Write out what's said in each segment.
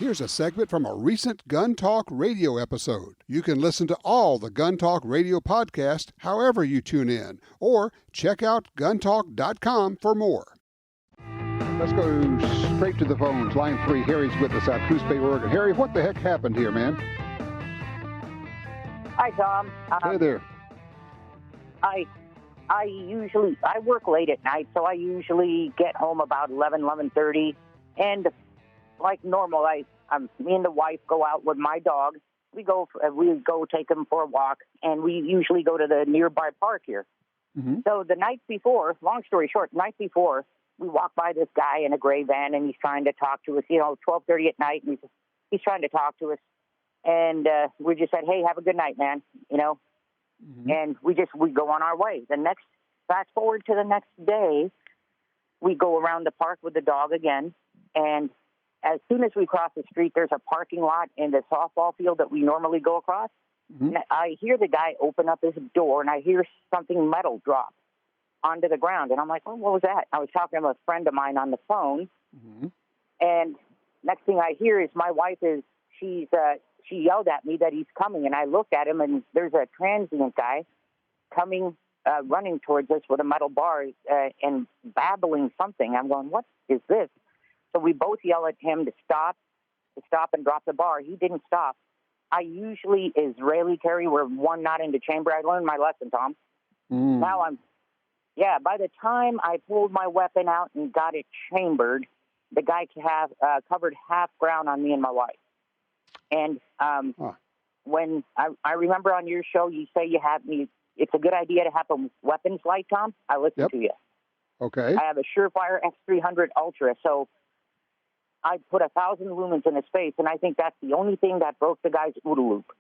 Here's a segment from a recent Gun Talk radio episode. You can listen to all the Gun Talk radio podcasts however you tune in, or check out guntalk.com for more. Let's go straight to the phones. Line 3, Harry's with us out of Coos Bay, Oregon. Harry, what the heck happened here, man? Hi, Tom. Hey there. I work late at night, so I usually get home about 11:30, and like normal, me and the wife go out with my dog. We go take him for a walk, and we usually go to the nearby park here. Mm-hmm. So the night before, long story short, we walk by this guy in a gray van, and he's trying to talk to us. 12:30 at night, and he's trying to talk to us, and we just said, "Hey, have a good night, man." Mm-hmm. And we go on our way. Fast forward to the next day, we go around the park with the dog again, and as soon as we cross the street, there's a parking lot in the softball field that we normally go across. Mm-hmm. And I hear the guy open up his door, and I hear something metal drop onto the ground. And I'm like, "Oh, what was that?" I was talking to a friend of mine on the phone, mm-hmm. and next thing I hear is my wife she yelled at me that he's coming, and I looked at him, and there's a transient guy coming, running towards us with a metal bar and babbling something. I'm going, "What is this?" So we both yell at him to stop and drop the bar. He didn't stop. I usually Israeli carry where one not in the chamber. I learned my lesson, Tom. Mm. Now by the time I pulled my weapon out and got it chambered, the guy covered half ground on me and my wife. And when I remember on your show, you say it's a good idea to have a weapons light, Tom. I listened to you. Okay. I have a SureFire X300 Ultra, so I put 1,000 lumens in his face, and I think that's the only thing that broke the guy's OODA loop.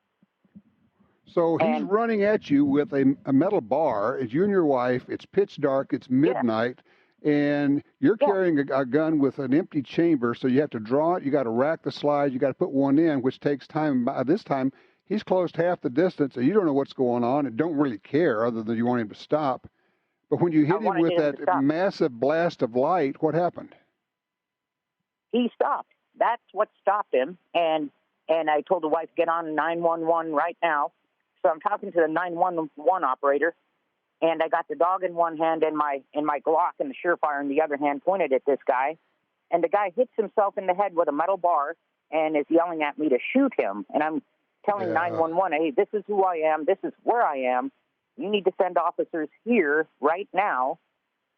So he's running at you with a metal bar. It's you and your wife. It's pitch dark. It's midnight. Yeah. And you're carrying a gun with an empty chamber, so you have to draw it. You got to rack the slide. You got to put one in, which takes time. By this time, he's closed half the distance, and you don't know what's going on and don't really care other than you want him to stop. But when you hit him with that massive blast of light, what happened? He stopped. That's what stopped him. And I told the wife, "Get on 911 right now." So I'm talking to the 911 operator, and I got the dog in one hand and my Glock and the SureFire in the other hand pointed at this guy. And the guy hits himself in the head with a metal bar and is yelling at me to shoot him. And I'm telling 911, "Hey, this is who I am. This is where I am. You need to send officers here right now."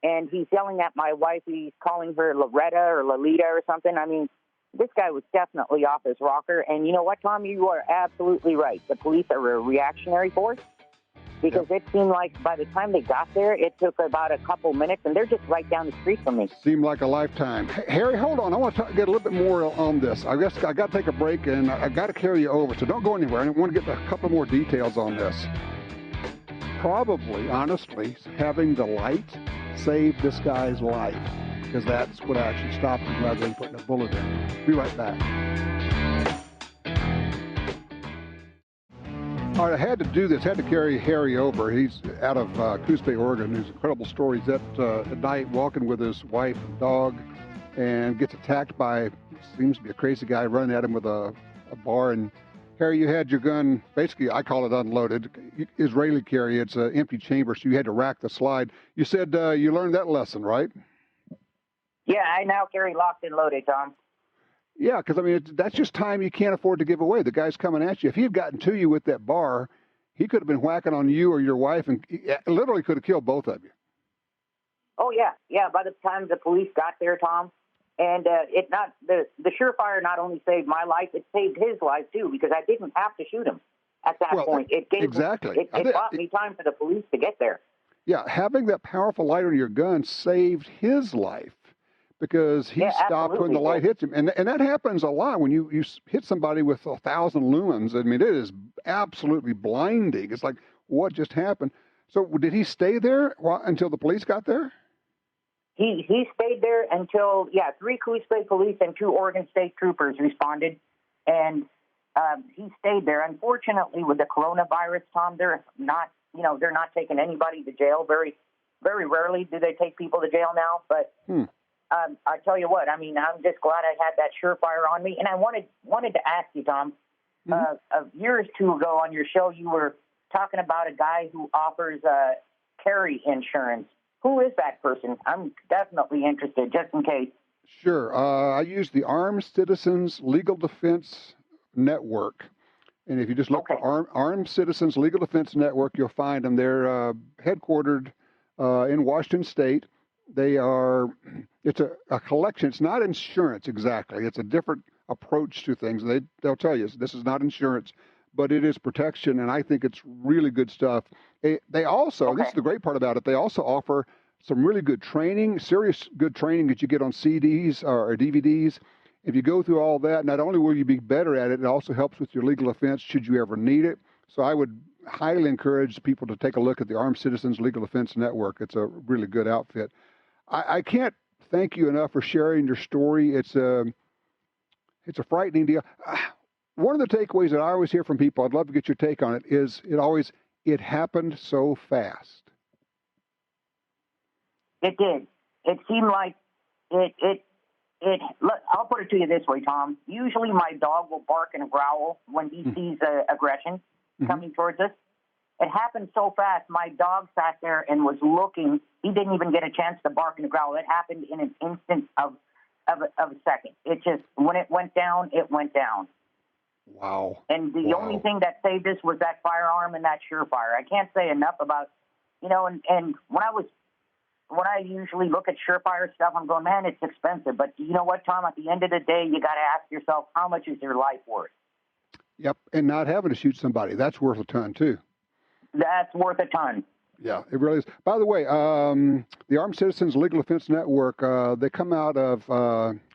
And he's yelling at my wife. He's calling her Loretta or Lolita or something. I mean, this guy was definitely off his rocker. And you know what, Tom? You are absolutely right. The police are a reactionary force because it seemed like by the time they got there, it took about a couple minutes, and they're just right down the street from me. Seemed like a lifetime. Harry, hold on. I want to get a little bit more on this. I guess I got to take a break, and I got to carry you over. So don't go anywhere. I want to get a couple more details on this. Probably, honestly, having the light saved this guy's life, because that's what actually stopped him rather than putting a bullet in. Be right back. All right, I had to do this. Had to carry Harry over. He's out of Coos Bay, Oregon. There's incredible stories at night, walking with his wife and dog, and gets attacked by, seems to be a crazy guy running at him with a bar. And Harry, you had your gun, basically, I call it unloaded. Israeli carry, it's an empty chamber, so you had to rack the slide. You said you learned that lesson, right? Yeah, I now carry locked and loaded, Tom. Yeah, because, I mean, that's just time you can't afford to give away. The guy's coming at you. If he had gotten to you with that bar, he could have been whacking on you or your wife and literally could have killed both of you. Oh, yeah. Yeah, by the time the police got there, Tom, and the SureFire not only saved my life, it saved his life, too, because I didn't have to shoot him at that point. It bought me time for the police to get there. Yeah, having that powerful light on your gun saved his life, because he stopped when the light hits him. And that happens a lot when you hit somebody with 1,000 lumens. I mean, it is absolutely blinding. It's like, what just happened? So did he stay there until the police got there? He stayed there until, 3 Coos Bay police and 2 Oregon State troopers responded. And he stayed there. Unfortunately, with the coronavirus, Tom, they're not taking anybody to jail. Very, very rarely do they take people to jail now. But I tell you what, I mean, I'm just glad I had that SureFire on me. And I wanted to ask you, Tom, a year or two ago on your show, you were talking about a guy who offers carry insurance. Who is that person? I'm definitely interested, just in case. Sure. I use the Armed Citizens Legal Defense Network. And if you just look for Armed Citizens Legal Defense Network, you'll find them. They're headquartered in Washington State. It's a collection. It's not insurance exactly. It's a different approach to things. They'll tell you this is not insurance, but it is protection, and I think it's really good stuff. They also, this is the great part about it, they also offer some really good training, serious good training that you get on CDs or DVDs. If you go through all that, not only will you be better at it, it also helps with your legal defense should you ever need it. So I would highly encourage people to take a look at the Armed Citizens Legal Defense Network. It's a really good outfit. I can't thank you enough for sharing your story. It's a frightening deal. One of the takeaways that I always hear from people, I'd love to get your take on it, is it happened so fast. It did. It seemed like I'll put it to you this way, Tom. Usually my dog will bark and growl when he sees aggression coming towards us. It happened so fast. My dog sat there and was looking. He didn't even get a chance to bark and growl. It happened in an instant of a second. It just, when it went down, it went down. Wow. And the only thing that saved us was that firearm and that SureFire. I can't say enough about, and when I usually look at SureFire stuff, I'm going, man, it's expensive. But you know what, Tom? At the end of the day, you got to ask yourself, how much is your life worth? Yep, and not having to shoot somebody, that's worth a ton, too. That's worth a ton. Yeah, it really is. By the way, the Armed Citizens Legal Defense Network, they come out of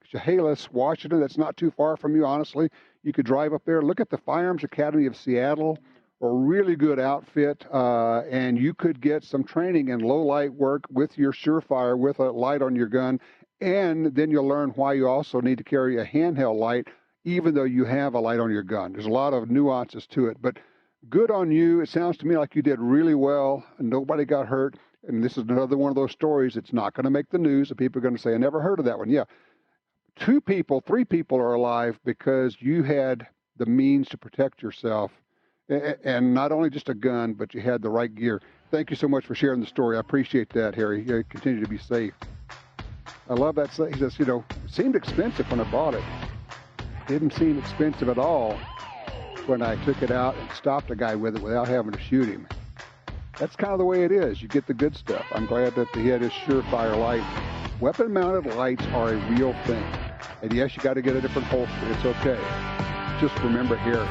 Chehalis, Washington. That's not too far from you, honestly. You could drive up there. Look at the Firearms Academy of Seattle, a really good outfit, and you could get some training in low-light work with your SureFire, with a light on your gun, and then you'll learn why you also need to carry a handheld light, even though you have a light on your gun. There's a lot of nuances to it, but good on you. It sounds to me like you did really well, and nobody got hurt, and this is another one of those stories. It's not going to make the news, and people are going to say, I never heard of that one. Yeah, 3 people are alive because you had the means to protect yourself, and not only just a gun, but you had the right gear. Thank you so much for sharing the story. I appreciate that, Harry. You continue to be safe. I love that. He says, it seemed expensive when I bought it. Didn't seem expensive at all when I took it out and stopped a guy with it without having to shoot him. That's kind of the way it is. You get the good stuff. I'm glad that he had his SureFire light. Weapon-mounted lights are a real thing. And yes, you got to get a different holster. It's okay. Just remember Harry.